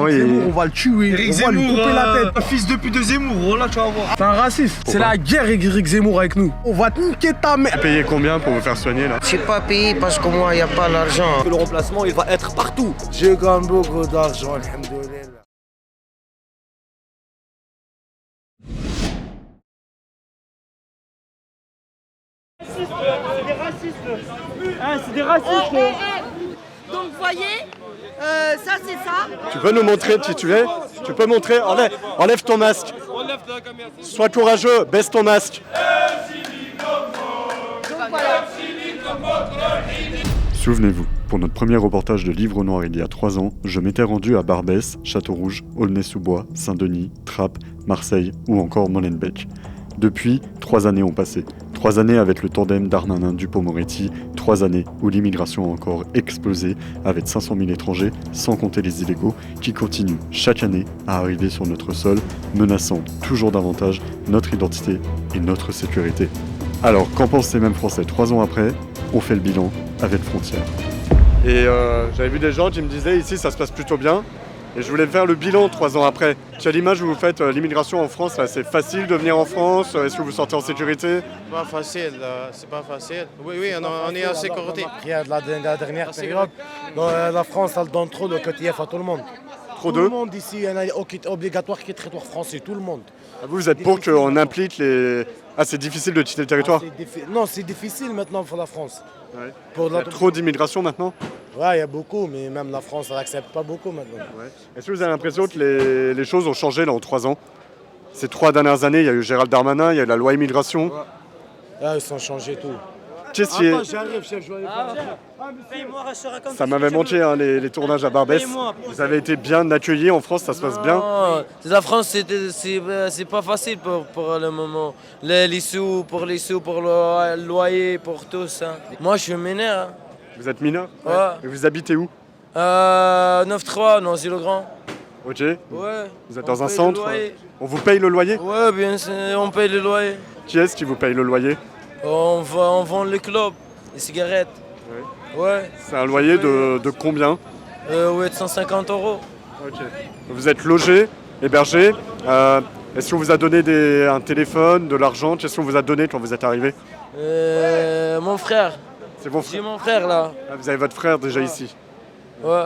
contre Zemmour, on va le tuer, Eric on va lui couper la tête. Un fils de pute de Zemmour, voilà, tu vas voir. C'est un raciste. C'est la guerre Eric Zemmour avec nous. On va te niquer ta mère. Vous payez combien pour vous faire soigner là? Je suis pas payé parce que moi, il n'y a pas l'argent. Le remplacement, il va être partout. Je gagne beaucoup d'argent, alhamdoulilah. C'est des racistes. Donc vous voyez, ça c'est ça. Tu peux nous montrer qui tu es? Tu peux montrer? Enlève ton masque. Sois courageux, baisse ton masque. Donc voilà. Souvenez-vous, pour notre premier reportage de Livre Noir il y a 3 ans, je m'étais rendu à Barbès, Châteaurouge, Aulnay-sous-Bois, Saint-Denis, Trappes, Marseille ou encore Molenbeek. Depuis, 3 années ont passé. 3 années avec le tandem Darmanin-Dupond-Moretti, 3 années où l'immigration a encore explosé, avec 500 000 étrangers, sans compter les illégaux, qui continuent chaque année à arriver sur notre sol, menaçant toujours davantage notre identité et notre sécurité. Alors, qu'en pensent ces mêmes Français 3 ans après? On fait le bilan avec Frontières. Et j'avais vu des gens qui me disaient ici ça se passe plutôt bien. Et je voulais faire le bilan 3 ans après. Quelle image vous faites l'immigration en France là? C'est facile de venir en France? Est-ce que vous sortez en sécurité? Pas facile, c'est pas facile. Oui, on est en sécurité. Regarde la dernière période, la France elle donne trop de QTF à tout le monde. Trop Tout le monde ici, il y en a obligatoire qui est territoire français, tout le monde. Vous êtes pour qu'on implique les... Ah, c'est difficile de quitter le territoire? Non, c'est difficile maintenant pour la France. Ouais. Pour Il y a trop d'immigration maintenant? Ouais, il y a beaucoup, mais même la France, elle n'accepte pas beaucoup maintenant. Ouais. Est-ce que vous avez l'impression que les choses ont changé là en 3 ans? Ces 3 dernières années, il y a eu Gérald Darmanin, il y a eu la loi immigration. Là, ils ont changé tout. Qu'est-ce qui est... J'arrive, chef, je vais aller voir. Ça m'avait manqué les tournages à Barbès. Vous avez été bien accueillis en France, ça se passe bien? La France, c'est pas facile pour le moment. Les sous, pour le loyer, pour tout ça. Moi, je suis mineur. Vous êtes mineur? Ouais. Et vous habitez où? 9-3, non, c'est le grand. Ok. Ouais. Vous êtes dans un centre? On vous paye le loyer? Ouais, bien sûr, on paye le loyer. Qui est-ce qui vous paye le loyer? On vend le club, les cigarettes. Ouais. C'est un loyer de combien? 850 €. Ok. Vous êtes logé, hébergé. Est-ce qu'on vous a donné un téléphone, de l'argent? Qu'est-ce qu'on vous a donné quand vous êtes arrivé? Mon frère. C'est vos frères? J'ai mon frère là. Ah, vous avez votre frère déjà ici? Ouais.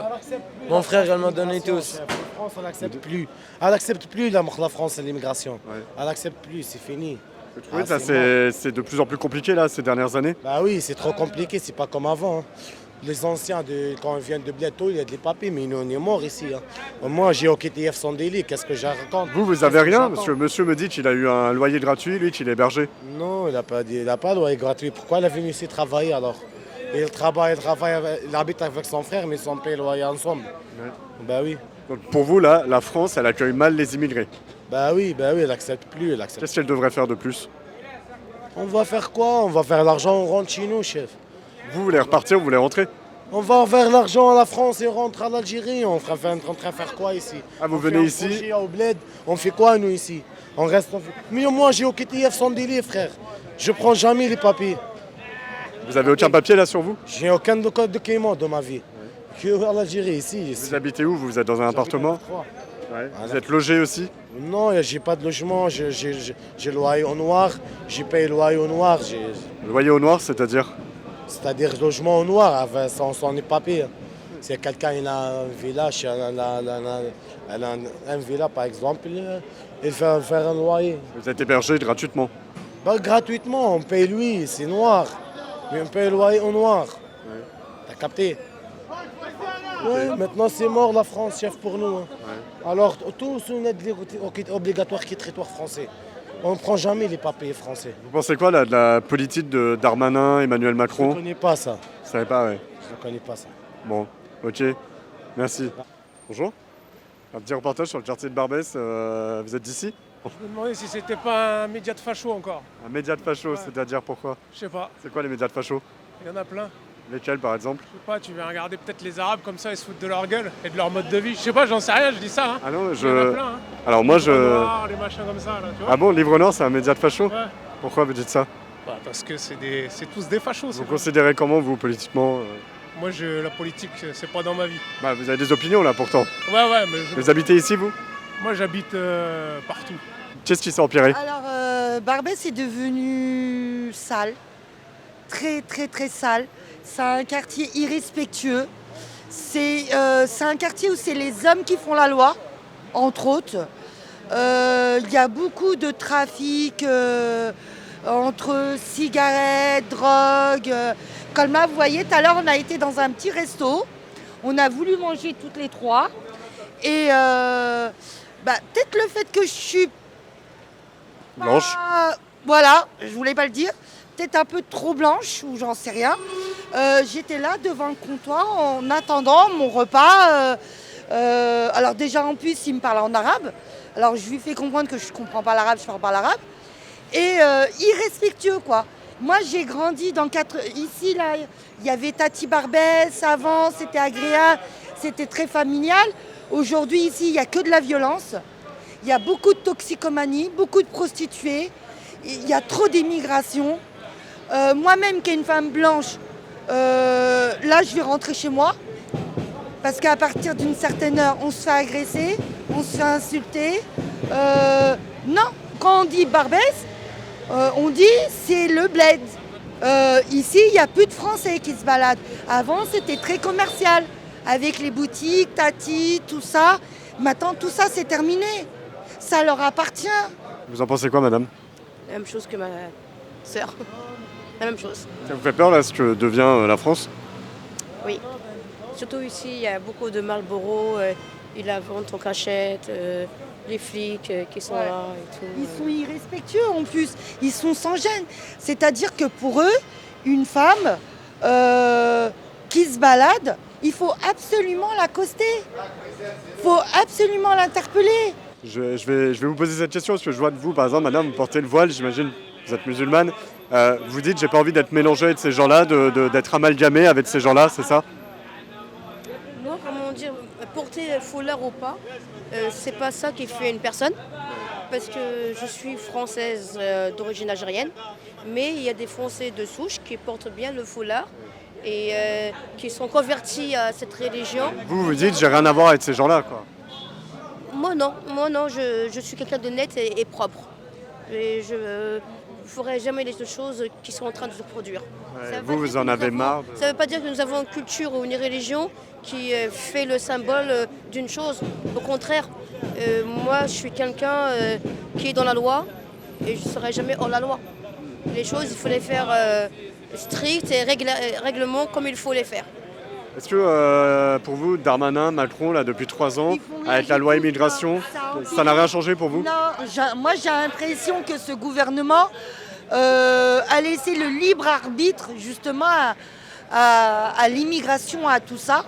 Mon frère, elle m'a donné tous. La France, elle n'accepte plus. Elle n'accepte plus la France et l'immigration. Ouais. Elle n'accepte plus, c'est fini. Vous trouvez que c'est de plus en plus compliqué là ces dernières années? Bah oui, c'est trop compliqué, c'est pas comme avant. Hein. Les anciens, quand ils viennent de Bientôt, il y a des papiers, mais nous, on est morts ici. Hein. Moi, j'ai au KTF sans délit, qu'est-ce que je raconte? Vous avez rien? Parce que monsieur me dit qu'il a eu un loyer gratuit, lui, qu'il est hébergé. Non, il n'a pas de loyer gratuit. Pourquoi il est venu ici travailler alors? Il travaille, il habite avec son frère, mais ils sont payés le loyer ensemble. Ouais. Bah oui. Donc pour vous, là, la France, elle accueille mal les immigrés. Bah oui, elle n'accepte plus. Qu'est-ce qu'elle devrait faire de plus? On va faire quoi? On va faire l'argent, on rentre chez nous, chef. Vous voulez repartir, vous voulez rentrer? On va vers l'argent à la France et on rentre à l'Algérie. On est en train de faire quoi ici? Ah, vous on venez fait ici? un projet au bled. On fait quoi nous ici? On reste. Mais moi j'ai au KTF sans délai, frère. Je prends jamais les papiers. Vous avez aucun papier là sur vous? J'ai aucun document de ma vie. Que à l'Algérie ici. Vous habitez où? Vous êtes dans un appartement? Ouais. Vous êtes logé aussi? Non, j'ai pas de logement. J'ai loyer au noir. J'ai payé le loyer au noir. Loyer au noir, c'est-à-dire? C'est-à-dire logement au noir, sans les papiers. Si quelqu'un il a une villa, un villa par exemple, il fait faire un loyer. Vous êtes hébergé gratuitement? Bah, gratuitement, on paye lui, c'est noir. Mais on paye le loyer au noir. Ouais. T'as capté? Ouais, maintenant c'est mort la France, chef, pour nous. Hein. Ouais. Alors, tous on est obligatoire qui est territoire français. On ne prend jamais les papiers français. Vous pensez quoi là, de la politique de Darmanin, Emmanuel Macron? Je ne connais pas ça. Vous savez pas, ouais. Je ne connais pas ça. Bon, ok. Merci. Bonjour. Un petit reportage sur le quartier de Barbès. Vous êtes d'ici? Je me demandais si c'était pas un média de facho encore. Un média de facho, Ouais. c'est-à-dire pourquoi? Je sais pas, C'est quoi les médias de facho? il y en a plein. Lesquels par exemple? Je sais pas, tu viens regarder peut-être les Arabes comme ça, ils se foutent de leur gueule et de leur mode de vie. Je sais pas, j'en sais rien, je dis ça. Hein. Ah non, Il y en a plein. Hein. Alors moi je... Livre Noir, les machins comme ça, là, tu vois. Ah bon, Livre Noir c'est un média de facho? Ouais. Pourquoi vous dites ça? Bah, parce que c'est tous des fachos. Vous considérez comment vous politiquement Moi, la politique, c'est pas dans ma vie. Bah, vous avez des opinions là pourtant. Ouais, mais Vous habitez ici vous? moi, j'habite partout. Qu'est-ce qui s'est empiré? Alors, Barbès est devenu sale. Très, très, très sale. C'est un quartier irrespectueux. C'est un quartier où c'est les hommes qui font la loi, entre autres. Il y a beaucoup de trafic entre cigarettes, drogue. Comme là, vous voyez, tout à l'heure, on a été dans un petit resto. On a voulu manger toutes les trois. Et peut-être le fait que je suis Blanche? voilà, je voulais pas le dire. Peut-être un peu trop blanche, ou j'en sais rien. J'étais là devant le comptoir en attendant mon repas. Alors déjà, en plus, il me parlait en arabe. Alors je lui fais comprendre que je comprends pas l'arabe, je parle pas l'arabe. Et irrespectueux, quoi. Moi, j'ai grandi dans ici, là, il y avait Tati Barbès avant, c'était agréable, c'était très familial. Aujourd'hui, ici, il n'y a que de la violence. Il y a beaucoup de toxicomanie, beaucoup de prostituées. Il y a trop d'immigration. Moi-même, qui est une femme blanche, là, je vais rentrer chez moi. Parce qu'à partir d'une certaine heure, on se fait agresser, on se fait insulter. Non, quand on dit Barbès, on dit c'est le bled. Ici, il n'y a plus de Français qui se baladent. Avant, c'était très commercial, avec les boutiques, Tati, tout ça. Maintenant, tout ça, c'est terminé. Ça leur appartient. Vous en pensez quoi, madame? La même chose que ma sœur. La même chose. Ça vous fait peur là, ce que devient la France? Oui. Surtout ici, il y a beaucoup de Marlboro, ils la vendent en cachette, les flics qui sont là et tout. Ils sont irrespectueux en plus, ils sont sans gêne. C'est-à-dire que pour eux, une femme qui se balade, il faut absolument l'accoster. Il faut absolument l'interpeller. Je vais vous poser cette question parce que je vois de vous, par exemple, madame, vous portez le voile, j'imagine, vous êtes musulmane. Vous dites, j'ai pas envie d'être mélangée avec ces gens-là, d'être amalgamée avec ces gens-là, c'est ça? Moi, comment dire, porter foulard ou pas, c'est pas ça qui fait une personne. Parce que je suis française d'origine algérienne, mais il y a des Français de souche qui portent bien le foulard et qui sont convertis à cette religion. Vous dites, j'ai rien à voir avec ces gens-là, quoi. Moi non, je suis quelqu'un de net et propre. Et je ne ferai jamais les choses qui sont en train de se produire. Ouais, vous en avez marre Ça ne veut pas dire que nous avons une culture ou une religion qui fait le symbole d'une chose. Au contraire, moi je suis quelqu'un qui est dans la loi et je ne serai jamais hors la loi. Les choses, il faut les faire strictes et règlement comme il faut les faire. Est-ce que pour vous, Darmanin, Macron, là, depuis 3 ans, avec la loi immigration, ça n'a rien changé pour vous? Non, moi j'ai l'impression que ce gouvernement a laissé le libre arbitre justement à l'immigration, à tout ça.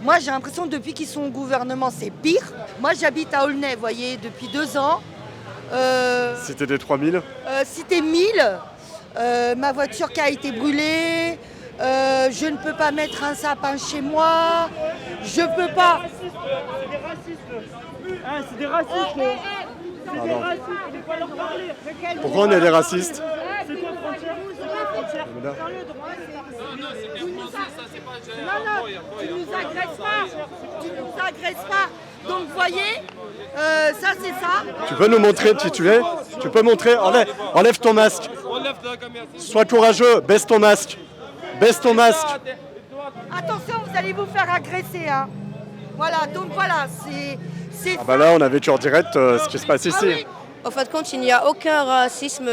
Moi j'ai l'impression que depuis qu'ils sont au gouvernement, c'est pire. Moi j'habite à Aulnay, vous voyez, depuis 2 ans. Cité des 3000 Cité 1000. Ma voiture qui a été brûlée. Je ne peux pas mettre un sapin chez moi. Je peux pas. C'est des racistes. Pourquoi on est des racistes? C'est quoi frontière? Non, tu nous agresses pas. Tu nous agresses pas. Donc vous voyez, ça c'est ça. Tu peux nous montrer qui tu es? Tu peux montrer? Enlève ton masque. Sois courageux, baisse ton masque. Baisse ton masque. Attention, vous allez vous faire agresser. Hein. Voilà, donc voilà, c'est Ah bah là, on a vécu en direct ce qui se passe ici. oui. En fin de compte, il n'y a aucun racisme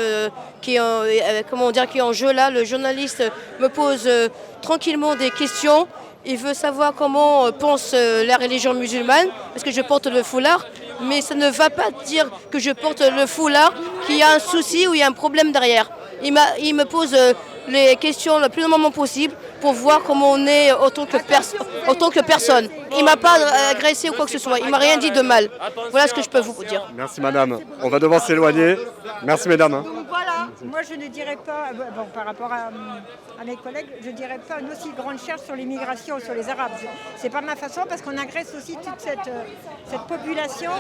qui est en jeu là. Le journaliste me pose tranquillement des questions. Il veut savoir comment pense la religion musulmane, parce que je porte le foulard. Mais ça ne va pas dire que je porte le foulard qu'il y a un souci ou il y a un problème derrière. Il me pose les questions le plus normalement possible pour voir comment on est en tant que personne. Il ne m'a pas agressé ou quoi que ce soit. Il ne m'a rien dit de mal. Voilà ce que je peux vous dire. Merci madame. On va devoir s'éloigner. Merci mesdames. Donc voilà, Moi, je ne dirais pas, bon, par rapport à mes collègues, je ne dirais pas une aussi grande charge sur l'immigration, sur les Arabes. C'est pas ma façon parce qu'on agresse aussi toute cette population.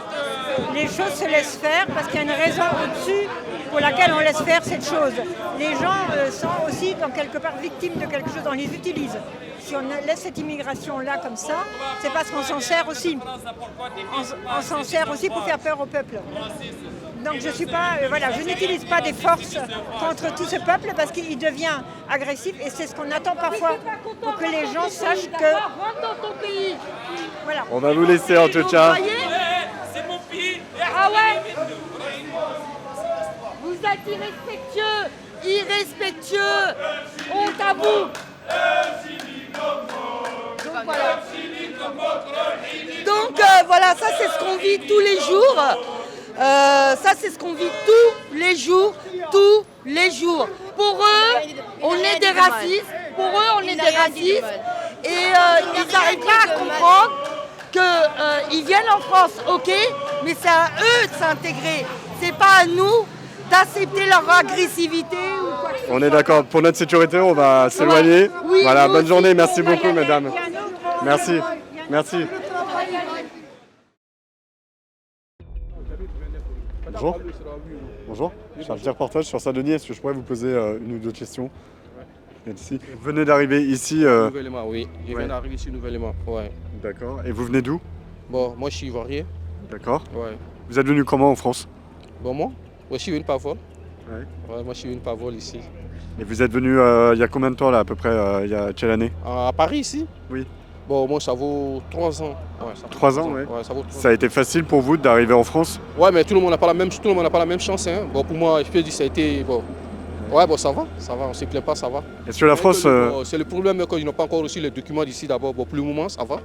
Les choses se laissent faire parce qu'il y a une raison au-dessus pour laquelle on laisse faire cette chose. Les gens sont aussi, dans quelque part, victimes de quelque chose, on les utilise. Si on laisse cette immigration-là comme ça, c'est parce qu'on s'en sert aussi. On s'en sert aussi pour faire peur au peuple. Donc je suis pas, voilà, je n'utilise pas des forces contre tout ce peuple parce qu'il devient agressif et c'est ce qu'on attend parfois pour que les gens sachent que... Voilà. On va vous laisser en tout cas. C'est mon pays. Ah ouais. Vous êtes irrespectueux. Honte à vous. Donc voilà, ça c'est ce qu'on vit tous les jours. Ça c'est ce qu'on vit tous les jours. Pour eux, on est des racistes. Et ils n'arrivent pas à comprendre qu'ils viennent en France, ok, mais c'est à eux de s'intégrer. C'est pas à nous d'accepter leur agressivité ou quoi que ce soit. On est d'accord. Pour notre sécurité, on va s'éloigner. Oui, voilà, bonne aussi, journée. Merci on va y beaucoup, aller. mesdames. Merci. Merci. Bonjour. Bonjour. Je fais un petit reportage sur Saint-Denis. Est-ce que je pourrais vous poser une ou deux questions? Ici. Vous venez d'arriver ici Nouvellement, oui. Je viens d'arriver ici nouvellement. Ouais. D'accord. Et vous venez d'où? Bon, moi je suis ivoirien. D'accord. Ouais. Vous êtes venu comment en France? Bon, moi je suis venu par vol. Ouais. Ouais, moi je suis venu par vol ici. Et vous êtes venu il y a combien de temps là à peu près? Il y a quelle année? À Paris ici? Oui. Bon, moi ça vaut 3 ans. Ouais, ça vaut 3 ans, ouais. Ça vaut 3 Ça a été facile pour vous d'arriver en France? Ouais, mais tout le monde n'a pas la même chance. Hein. Bon, pour moi, je peux dire ça a été bon. Ouais, bon, ça va, on ne se plaît pas, ça va. Est-ce que la France... C'est le problème qu'ils n'ont pas encore reçu les documents d'ici d'abord. Bon, pour le moment, ça va.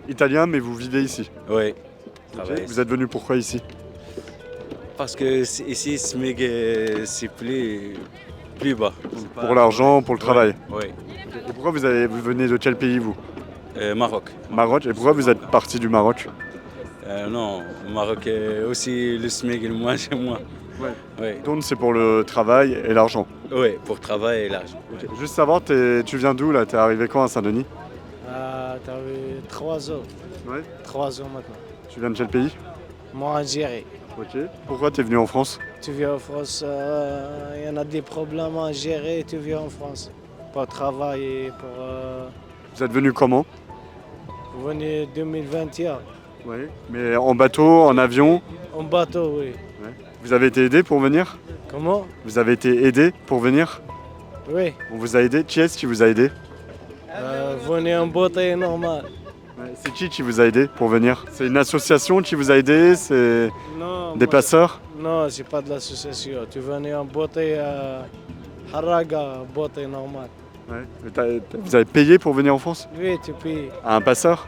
Italien, mais vous vivez ici? Oui. Okay. Vous êtes venu pourquoi ici? Parce que ici, SMIC, c'est plus bas. Pour l'argent, pour le travail? Oui. Et pourquoi vous venez de quel pays, vous? Maroc. Maroc. Et pourquoi vous êtes parti du Maroc? Non, Maroc aussi, le SMIC et le moins, c'est moins. Ouais. Ouais. Donc c'est pour le travail et l'argent? Oui, pour le travail et l'argent. Okay. Juste savoir, tu viens d'où là? T'es arrivé quand à Saint-Denis? T'as eu 3 ans. Ouais. 3 ans maintenant. Tu viens de quel pays? Moi, Algérie. Ok. Pourquoi t'es venu en France? Tu viens en France, il y en a des problèmes à gérer, tu viens en France. Pour travailler, pour... Vous êtes venu comment? Vous venez 2021. Oui. Mais en bateau, en avion? En bateau, oui. Ouais. Vous avez été aidé pour venir? Comment? Vous avez été aidé pour venir? Oui. On vous a aidé? Qui est-ce qui vous a aidé? Venez en beauté normale. Ouais. C'est qui vous a aidé pour venir? C'est une association qui vous a aidé? C'est des passeurs? Non, c'est pas de l'association. Tu venais en beauté Haraga, beauté normale. Ouais. Vous avez payé pour venir en France? Oui, tu payes. À un passeur?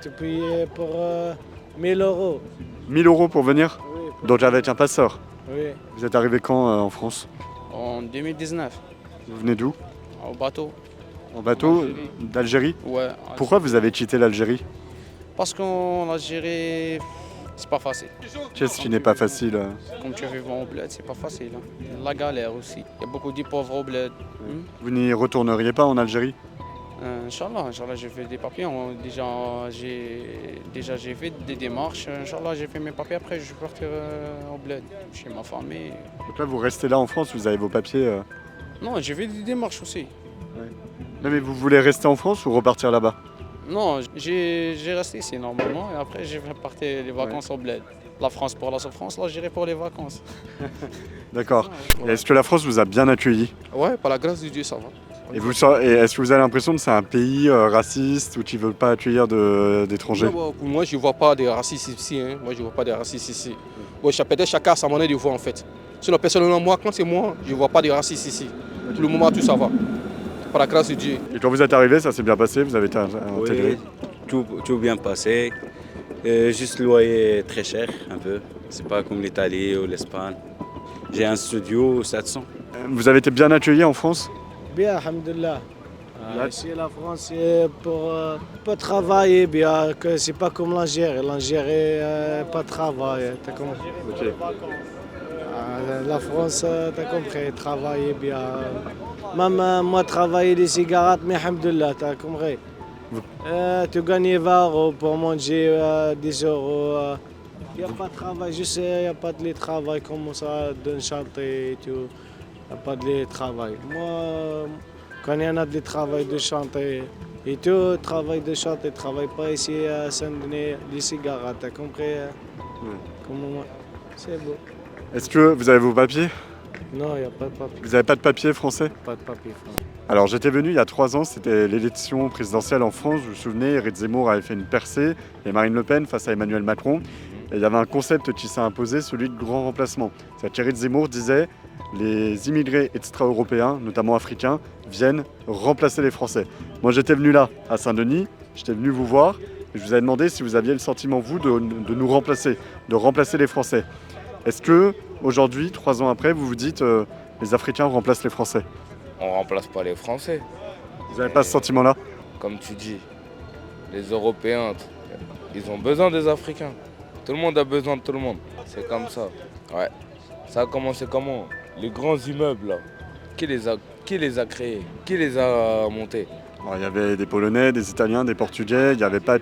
Tu payes pour 1000 €. 1000 € pour venir? Oui. Donc avec un passeur? Oui. Vous êtes arrivé quand en France? En 2019. Vous venez d'où? En bateau. En bateau? D'Algérie? Ouais. Pourquoi vous avez quitté l'Algérie? Parce qu'en Algérie, c'est pas facile. Qu'est-ce qui n'est pas facile? Comme tu vis au bled, c'est pas facile. Hein. La galère aussi. Il y a beaucoup de pauvres au bled. Vous n'y retourneriez pas en Algérie? Inch'Allah, j'ai fait des papiers. Déjà j'ai fait des démarches. Inch'Allah, j'ai fait mes papiers. Après, je vais partir au bled, chez ma famille. Donc là, vous restez là en France, vous avez vos papiers? Non, j'ai fait des démarches aussi. Ouais. Non, mais vous voulez rester en France ou repartir là-bas? Non, j'ai resté ici normalement. Et après, je vais partir les vacances au bled. La France pour la souffrance, là, j'irai pour les vacances. D'accord. Et est-ce que la France vous a bien accueilli? Ouais, par la grâce de Dieu, ça va. Et est-ce que vous avez l'impression que c'est un pays raciste ou qui ne veut pas accueillir d'étrangers? Pour moi, je ne vois pas de racistes ici. Hein. Moi, je ne vois pas de racistes ici. Bon, peut-être chacun a sa manière de voir en fait. Sinon, personnellement, moi, quand c'est moi, je ne vois pas de racistes ici. Pour le moment, tout ça va. Par la grâce de Dieu. Et quand vous êtes arrivé, ça s'est bien passé? Vous avez été intégré? Oui, tout bien passé. Juste le loyer très cher, un peu. C'est pas comme l'Italie ou l'Espagne. J'ai un studio 700. Vous avez été bien accueilli en France? Bien, alhamdoulilah. Ici, la France, c'est pour travailler bien, que c'est pas comme l'Algérie. L'Algérie, pas de travail. Okay. La France, t'as compris, travailler bien. Même moi, travailler des cigarettes, mais alhamdoulilah, t'as compris. Tu gagnes 20 € pour manger 10 €. Il n'y a pas de travail, je sais, il n'y a pas de travail comme ça, de chanter et tout. Il n'y a pas de travail. Moi, quand il y en a de travail de chanter et tout, travail de chanter, travaille pas ici à Saint-Denis, des cigarettes, t'as compris? Comment c'est beau. Est-ce que vous avez vos papiers? Non, il n'y a pas de papier. Vous n'avez pas de papier français? Pas de papier français. Alors j'étais venu il y a 3 ans, c'était l'élection présidentielle en France. Vous vous souvenez, Éric Zemmour avait fait une percée et Marine Le Pen face à Emmanuel Macron. Et il y avait un concept qui s'est imposé, celui de grand remplacement. C'est-à-dire qu'Éric Zemmour disait les immigrés extra-européens, notamment africains, viennent remplacer les Français. Moi j'étais venu là, à Saint-Denis, j'étais venu vous voir et je vous ai demandé si vous aviez le sentiment, vous, de nous remplacer, de remplacer les Français. Est-ce que aujourd'hui, 3 ans après, vous vous dites les Africains remplacent les Français? On remplace pas les Français. Vous n'avez pas ce sentiment-là? Comme tu dis, les Européens, ils ont besoin des Africains. Tout le monde a besoin de tout le monde. C'est comme ça. Ouais. Ça a commencé comment? Les grands immeubles, là. Qui les a créés? Qui les a montés? Alors, il y avait des Polonais, des Italiens, des Portugais. Il n'y avait pas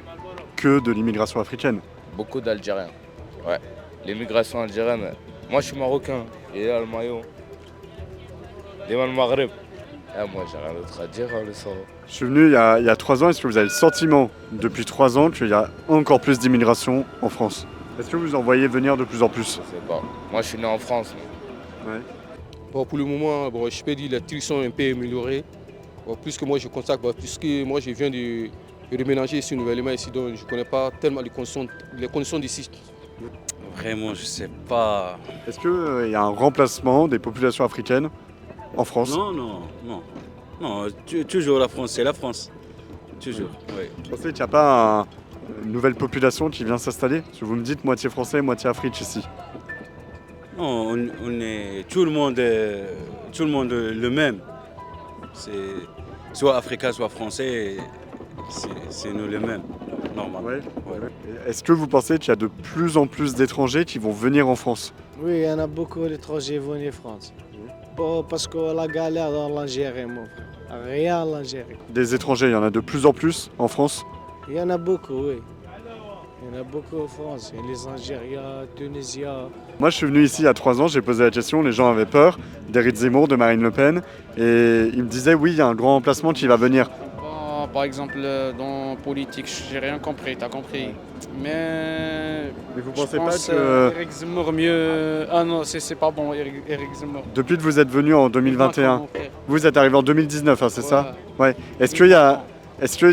que de l'immigration africaine. Beaucoup d'Algériens. Ouais. L'immigration algérienne. Moi, je suis marocain. Et là, le maillot. Et moi, le Maghreb. Moi, j'ai rien d'autre à dire, le soir. Je suis venu il y a 3 ans. Est-ce que vous avez le sentiment, depuis 3 ans, qu'il y a encore plus d'immigration en France? Est-ce que vous en voyez venir de plus en plus? Je sais pas. Moi, je suis né en France. Ouais. Bon, pour le moment, je peux dire que les trucs sont un peu améliorés. Bon, plus que moi, je constate, puisque moi, je viens de déménager ici nouvellement ici, donc je ne connais pas tellement les conditions d'ici. Vraiment, je sais pas. Est-ce qu'il y a un remplacement des populations africaines en France? Non, toujours la France, c'est la France. Toujours, oui. Vous pensez qu'il n'y a pas une nouvelle population qui vient s'installer? Parce que vous me dites moitié français, moitié Afrique ici. Non, on est tout le monde le même. C'est soit africain, soit français, c'est nous le même, normal. Ouais. Est-ce que vous pensez qu'il y a de plus en plus d'étrangers qui vont venir en France? Oui, il y en a beaucoup d'étrangers venus en France. Bon, parce que la galère dans l'Algérie, mon frère. Rien en Algérie. Des étrangers, il y en a de plus en plus en France? Il y en a beaucoup, oui. Il y en a beaucoup en France. Il y a les Algériens, Tunisiens. Moi, je suis venu ici il y a 3 ans, j'ai posé la question, les gens avaient peur d'Éric Zemmour, de Marine Le Pen, et ils me disaient oui, il y a un grand remplacement qui va venir. Bon, par exemple, dans politique, j'ai rien compris, t'as compris. Mais vous pensez pas que Éric Zemmour mieux. Ah non, c'est pas bon, Éric Zemmour. Depuis que vous êtes venu en 2021, vous êtes arrivé en 2019, hein, c'est ça? Ouais. Est-ce qu'il y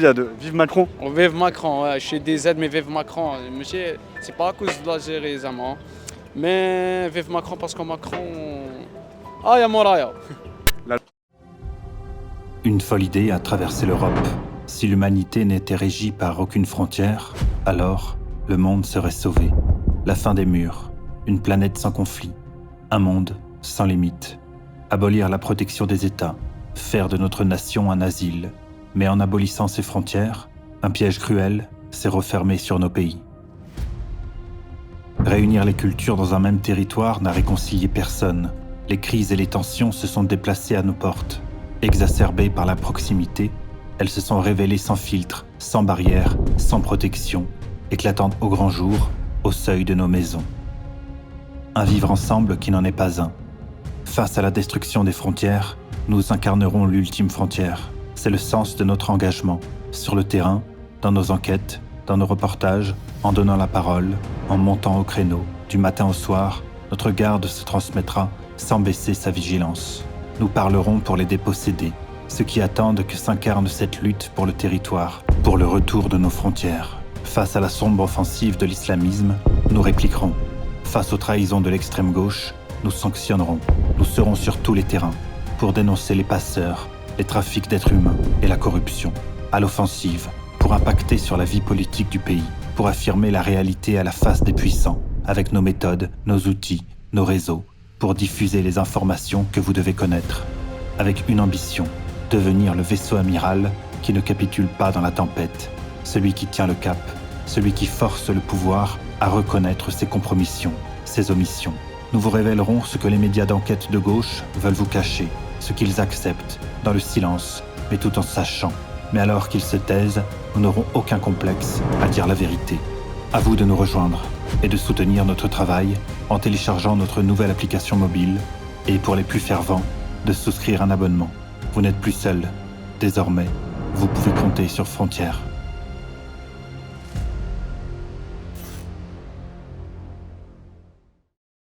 a de... Vive Macron? Vive Macron, ouais, je suis des aides, mais vive Macron. Monsieur, c'est pas à cause de l'Algérie, Zaman. Mais vive Macron parce que Macron... Ah, y'a Moraya. Une folle idée a traversé l'Europe. Si l'humanité n'était régie par aucune frontière, alors le monde serait sauvé. La fin des murs, une planète sans conflit, un monde sans limite. Abolir la protection des États, faire de notre nation un asile. Mais en abolissant ses frontières, un piège cruel s'est refermé sur nos pays. Réunir les cultures dans un même territoire n'a réconcilié personne. Les crises et les tensions se sont déplacées à nos portes. Exacerbées par la proximité, elles se sont révélées sans filtre, sans barrière, sans protection, éclatantes au grand jour, au seuil de nos maisons. Un vivre ensemble qui n'en est pas un. Face à la destruction des frontières, nous incarnerons l'ultime frontière. C'est le sens de notre engagement, sur le terrain, dans nos enquêtes, dans nos reportages, en donnant la parole, en montant au créneau. Du matin au soir, notre garde se transmettra sans baisser sa vigilance. Nous parlerons pour les dépossédés, ceux qui attendent que s'incarne cette lutte pour le territoire, pour le retour de nos frontières. Face à la sombre offensive de l'islamisme, nous répliquerons. Face aux trahisons de l'extrême gauche, nous sanctionnerons. Nous serons sur tous les terrains pour dénoncer les passeurs, les trafics d'êtres humains et la corruption. À l'offensive, pour impacter sur la vie politique du pays, pour affirmer la réalité à la face des puissants, avec nos méthodes, nos outils, nos réseaux, pour diffuser les informations que vous devez connaître. Avec une ambition, devenir le vaisseau amiral qui ne capitule pas dans la tempête, celui qui tient le cap, celui qui force le pouvoir à reconnaître ses compromissions, ses omissions. nous vous révélerons ce que les médias d'enquête de gauche veulent vous cacher, ce qu'ils acceptent, dans le silence, mais tout en sachant. Mais alors qu'ils se taisent, nous n'aurons aucun complexe à dire la vérité. À vous de nous rejoindre et de soutenir notre travail en téléchargeant notre nouvelle application mobile et pour les plus fervents, de souscrire un abonnement. Vous n'êtes plus seul. Désormais, vous pouvez compter sur Frontières.